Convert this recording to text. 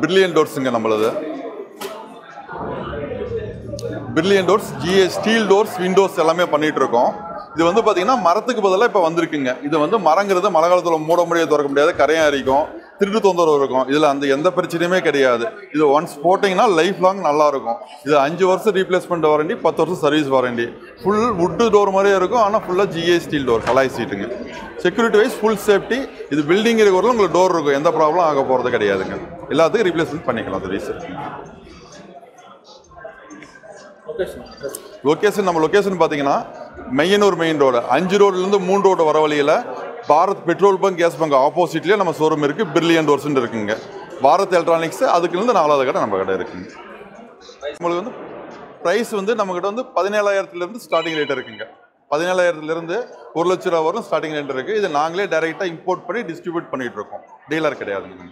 Brilliant டோர்ஸுங்க நம்மளது. Brilliant doors, GA steel doors, Windows எல்லாமே பண்ணிட்டு இருக்கோம். இது வந்து பார்த்தீங்கன்னா மரத்துக்கு பதிலாக இப்போ வந்திருக்குங்க. இது வந்து மரங்கிறது மழை காலத்தில் மூட முடியாது, திறக்க முடியாது, கரையாக அரிக்கும், திருட்டு தொந்தரவு இருக்கும். இதில் அந்த எந்த பிரச்சனையுமே கிடையாது. இது ஒன்ஸ் போட்டிங்கன்னா லைஃப் லாங் நல்லா இருக்கும். இது 5 வருஷம் ரீப்ளேஸ்மெண்ட் வாரண்டி, 10 வருஷம் service warranty. Full wood door மாதிரியே இருக்கும், ஆனால் ஃபுல்லாக GA ஸ்டீல் டோர், கலாய் சீட்டுங்க. Security wise full safety. இது பில்டிங் இருக்கிறவங்களும் உங்களுக்கு டோர் இருக்கும், எந்த ப்ராப்ளம் ஆக போகிறது கிடையாதுங்க. எல்லாத்துக்கும் ரீப்ளேஸ்மெண்ட் பண்ணிக்கலாம் சர்வீஸ். லொக்கேஷன் நம்ம லொக்கேஷன் பார்த்தீங்கன்னா மெய்யனூர் மெயின் ரோடு 5 ரோட்லேருந்து 3 ரோடு வர வழியில் Bharat petrol bunk, gas bunk ஆப்போசிட்லேயே நம்ம ஷோரூம் இருக்குது. பிரில்லியன் டோர்ஸ்ன்னு இருக்குங்க. பாரத் எலக்ட்ரானிக்ஸ் அதுக்குலேருந்து 4வது கடை நம்ம கடை இருக்குங்க. உங்களுக்கு வந்து ப்ரைஸ் வந்து நம்மக்கிட்ட வந்து 17,000 ஸ்டார்டிங் ரேட் இருக்குங்க. 17,000 1 லட்ச ரூபா வரும் ஸ்டார்டிங் ரேட் இருக்குது. இது நாங்களே டைரெக்டாக இம்போர்ட் பண்ணி டிஸ்ட்ரிபியூட் பண்ணிகிட்டு இருக்கோம், டீலர் கிடையாதுங்க.